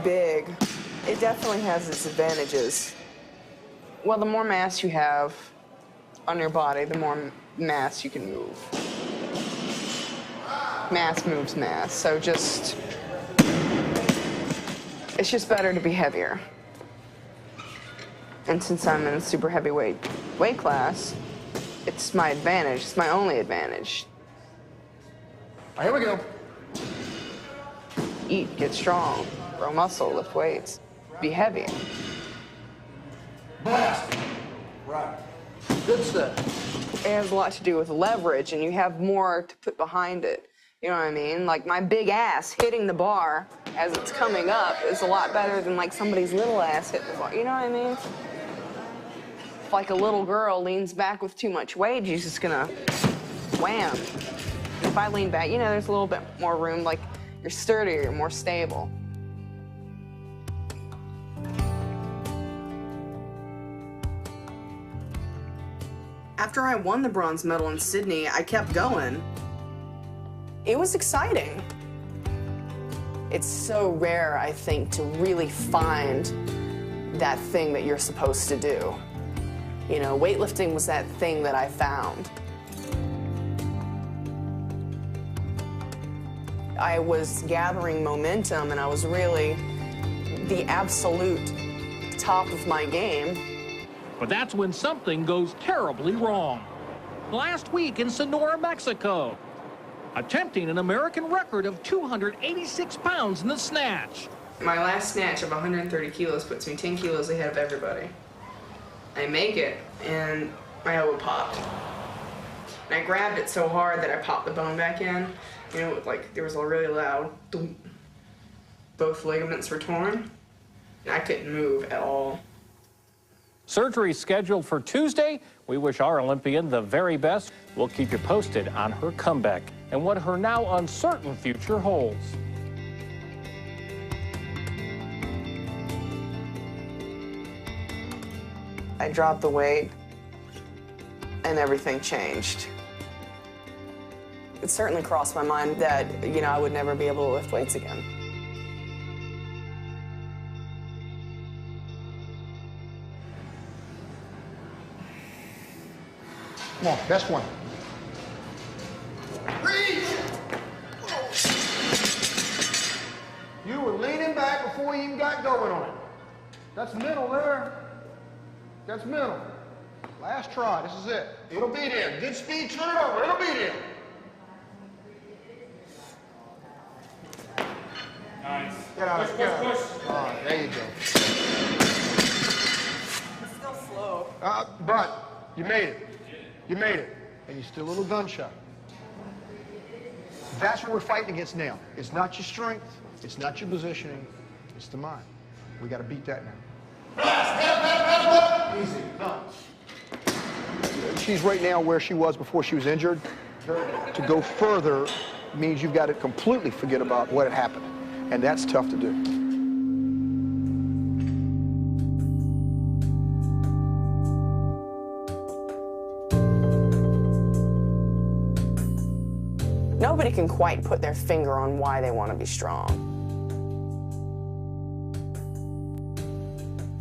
big, it definitely has its advantages. Well, the more mass you have on your body, the more mass you can move. Mass moves mass, so it's just better to be heavier. And since I'm in a super heavyweight weight class, it's my advantage. It's my only advantage. All right, here we go. Eat, get strong, grow muscle, lift weights, be heavy. Blast. Right. Good stuff. It has a lot to do with leverage, and you have more to put behind it. You know what I mean? Like, my big ass hitting the bar as it's coming up is a lot better than, like, somebody's little ass hitting the bar. You know what I mean? If, like, a little girl leans back with too much weight, she's just gonna wham. If I lean back, you know, there's a little bit more room, like, you're sturdier, you're more stable. After I won the bronze medal in Sydney, I kept going. It was exciting. It's so rare, I think, to really find that thing that you're supposed to do. You know, weightlifting was that thing that I found. I was gathering momentum, and I was really the absolute top of my game. But that's when something goes terribly wrong. Last week in Sonora, Mexico, attempting an American record of 286 pounds in the snatch. My last snatch of 130 kilos puts me 10 kilos ahead of everybody. I make it, and my elbow popped. And I grabbed it so hard that I popped the bone back in. You know, like, there was a really loud thump. Both ligaments were torn. I couldn't move at all. Surgery scheduled for Tuesday. We wish our Olympian the very best. We'll keep you posted on her comeback and what her now uncertain future holds. I dropped the weight, and everything changed. It certainly crossed my mind that, you know, I would never be able to lift weights again. Come on, best one. Reach! You were leaning back before you even got going on it. That's middle there. That's middle. Last try, this is it. It'll be there. Good speed, turn it over, it'll be there. Nice. Get out, Push. All right, there you go. It's still slow. But you made it. You made it. And you're still a little gunshot. That's what we're fighting against now. It's not your strength. It's not your positioning. It's the mind. We got to beat that now. Easy. Done. She's right now where she was before she was injured. To go further means you've got to completely forget about what had happened. And that's tough to do. Nobody can quite put their finger on why they want to be strong.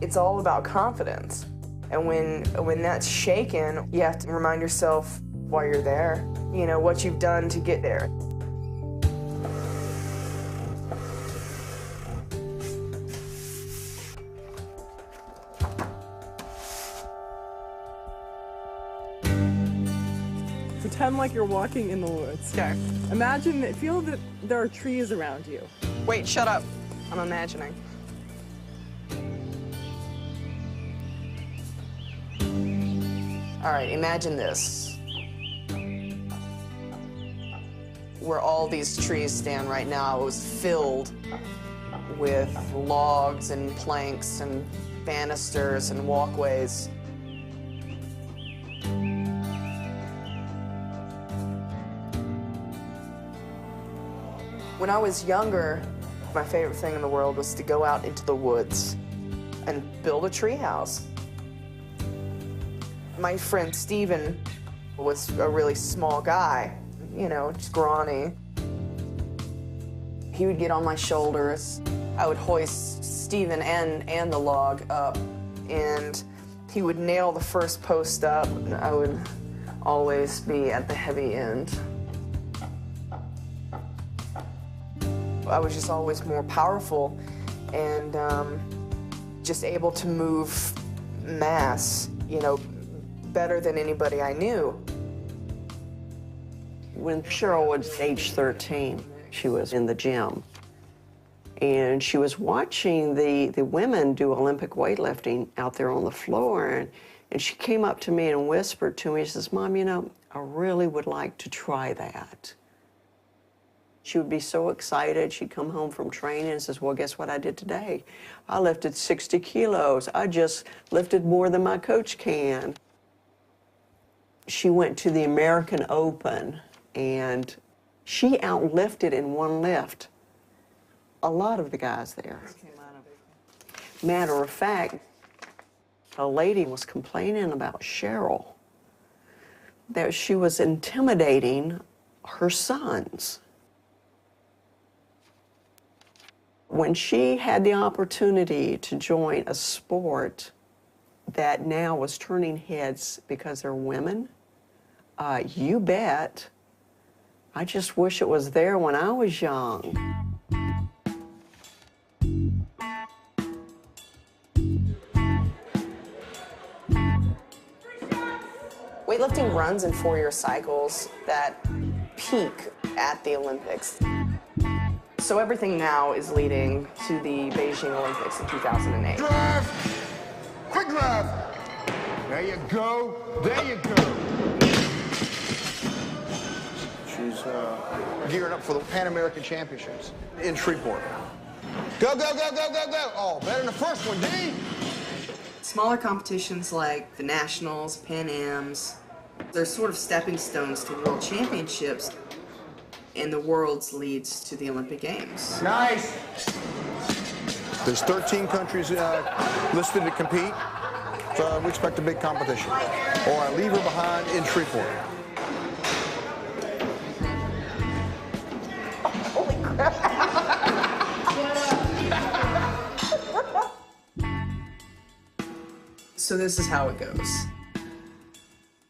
It's all about confidence. And when that's shaken, you have to remind yourself why you're there, you know, what you've done to get there. Pretend like you're walking in the woods. Okay. Feel that there are trees around you. Wait, shut up. I'm imagining. All right, imagine this. Where all these trees stand right now, it was filled with logs and planks and banisters and walkways. When I was younger, my favorite thing in the world was to go out into the woods and build a tree house. My friend Steven was a really small guy, you know, scrawny. He would get on my shoulders. I would hoist Steven and the log up, and he would nail the first post up, and I would always be at the heavy end. I was just always more powerful and just able to move mass, you know, better than anybody I knew. When Cheryl was age 13, she was in the gym. And she was watching the women do Olympic weightlifting out there on the floor. And she came up to me and whispered to me, she says, "Mom, you know, I really would like to try that." She would be so excited. She'd come home from training and says, "Well, guess what I did today? I lifted 60 kilos. I just lifted more than my coach can." She went to the American Open, and she outlifted in one lift a lot of the guys there. Matter of fact, a lady was complaining about Cheryl, that she was intimidating her sons. When she had the opportunity to join a sport that now was turning heads because they're women, you bet. I just wish it was there when I was young. Weightlifting runs in 4-year cycles that peak at the Olympics. So everything now is leading to the Beijing Olympics in 2008. Drive! Quick drive! There you go. There you go. She's gearing up for the Pan American Championships in Shreveport. Go, go, go, go, go, go. Oh, better than the first one, D. Smaller competitions like the Nationals, Pan Ams, they're sort of stepping stones to World Championships, and the Worlds leads to the Olympic Games. Nice. There's 13 countries listed to compete, so we expect a big competition. Or I leave her behind in Shreveport. Holy crap. So this is how it goes.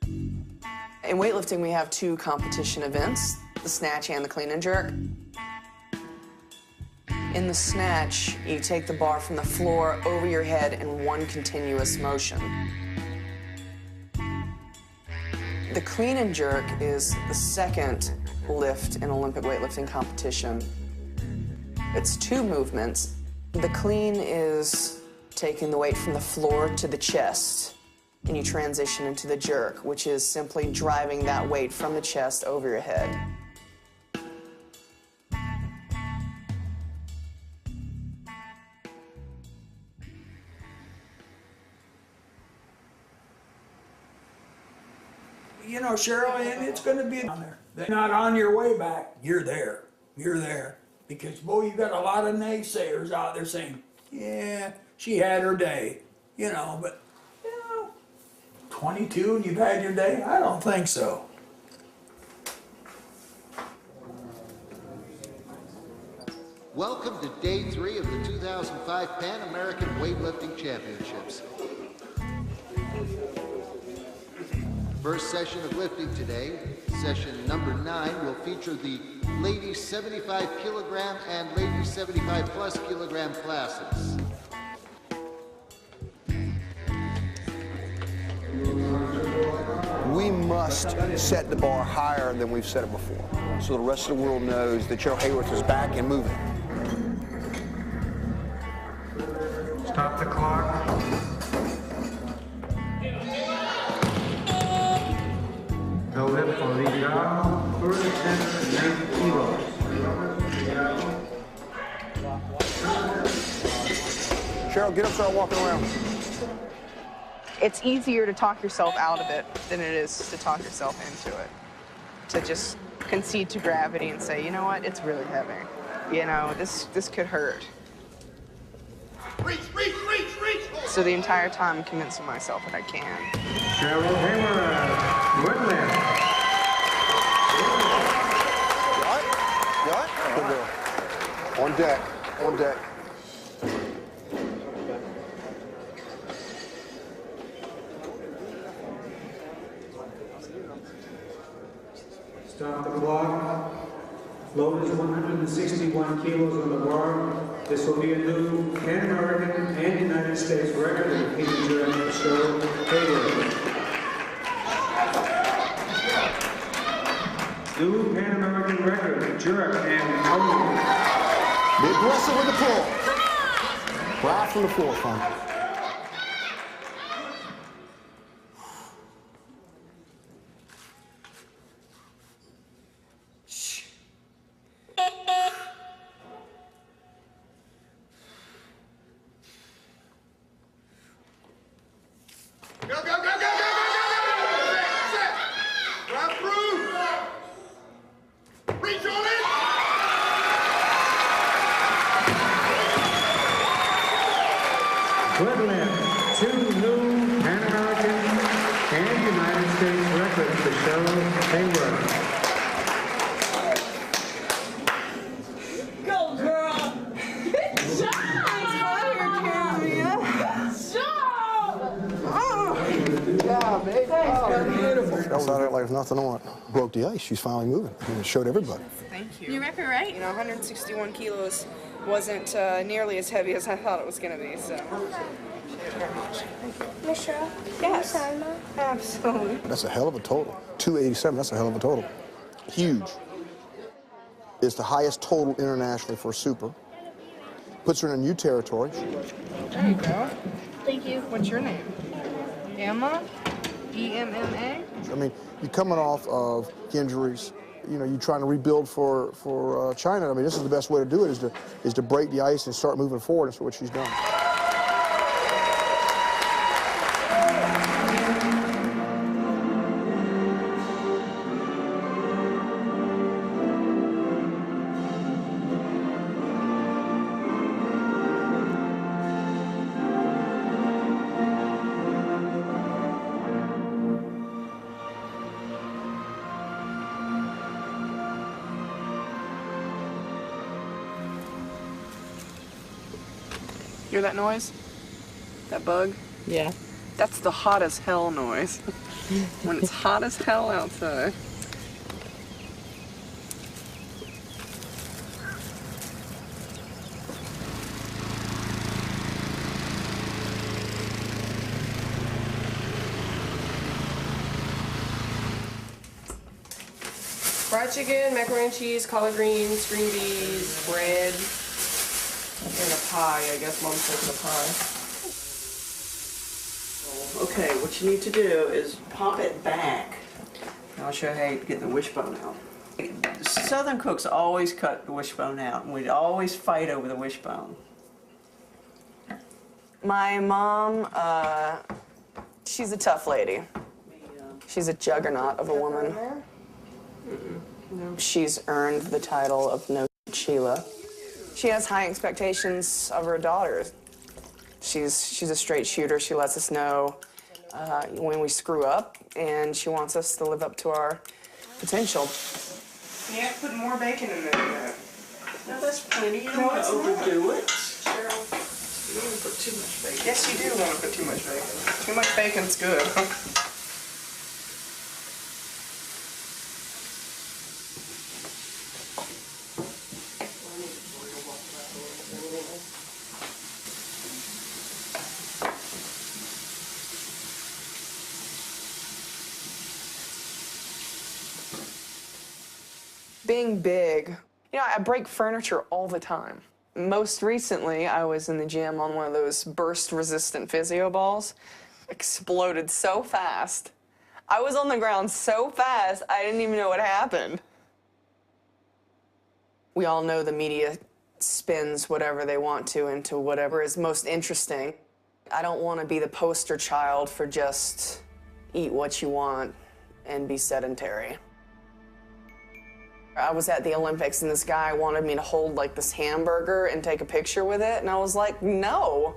In weightlifting, we have 2 competition events, the snatch and the clean and jerk. In the snatch, you take the bar from the floor over your head in one continuous motion. The clean and jerk is the second lift in Olympic weightlifting competition. It's 2 movements. The clean is taking the weight from the floor to the chest, and you transition into the jerk, which is simply driving that weight from the chest over your head. You know, Cheryl, and it's going to be on there. They're not on your way back. You're there. You're there. Because, boy, you got a lot of naysayers out there saying, yeah, she had her day, you know, but, you know, 22 and you've had your day? I don't think so. Welcome to Day 3 of the 2005 Pan American Weightlifting Championships. First session of lifting today, session number 9, will feature the ladies 75 kilogram and ladies 75 plus kilogram classes. We must set the bar higher than we've set it before, so the rest of the world knows that Cheryl Hayworth is back and moving. Stop the clock. The lift for the down, first set, 90 kilos. Cheryl, get up, start walking around. It's easier to talk yourself out of it than it is to talk yourself into it. To just concede to gravity and say, you know what, it's really heavy. You know, this could hurt. Reach, reach, reach, reach! So the entire time I'm convincing myself that I can. Cheryl Hayworth, good lift. What? Good deal. On deck, on deck. Stop the clock. Load is 161 kilos on the bar. This will be a new Pan American and United States record in the Peter Jeremy show. Hayward. New Pan American record, jerk and Hayward. Be aggressive with the pull. Right from the floor, son. Go, go, go, go, go, go, go, go! Set! Drive through! Reach on it! Good lift. Two new Pan American and United States records to show Hayward. Go, girl! That sounded like there's nothing on it. Broke the ice. She's finally moving. And it showed everybody. Thank you. New record, right? You know, 161 kilos wasn't nearly as heavy as I thought it was going to be, so. Miss Cheryl? Yes. Can you sign mine? Absolutely. That's a hell of a total. 287, that's a hell of a total. Huge. It's the highest total internationally for a super. Puts her in a new territory. There you go. Thank you. What's your name? Emma? E-M-M-A? I mean, you're coming off of injuries. You know, you're trying to rebuild for China. I mean, this is the best way to do it, is to break the ice and start moving forward. That's what she's done. Hear that noise? That bug? Yeah. That's the hot as hell noise. When it's hot as hell outside. Fried chicken, macaroni and cheese, collard greens, green beans, bread, and a pie. I guess Mom's making a pie. Okay, what you need to do is pop it back. I'll show you how you get the wishbone out. Southern cooks always cut the wishbone out, and we'd always fight over the wishbone. My mom, she's a tough lady. She's a juggernaut of a woman. She's earned the title of No Sheila. She has high expectations of her daughters. She's a straight shooter. She lets us know when we screw up, and she wants us to live up to our potential. You have to put more bacon in there. No, that's plenty. You don't want to overdo it. Cheryl, you don't want to put too much bacon. Yes, you do want to put too much bacon. Too much bacon's good. Being big, you know, I break furniture all the time. Most recently, I was in the gym on one of those burst-resistant physio balls. Exploded so fast. I was on the ground so fast, I didn't even know what happened. We all know the media spins whatever they want to into whatever is most interesting. I don't want to be the poster child for just eat what you want and be sedentary. I was at the Olympics and this guy wanted me to hold like this hamburger and take a picture with it, and I was like, no.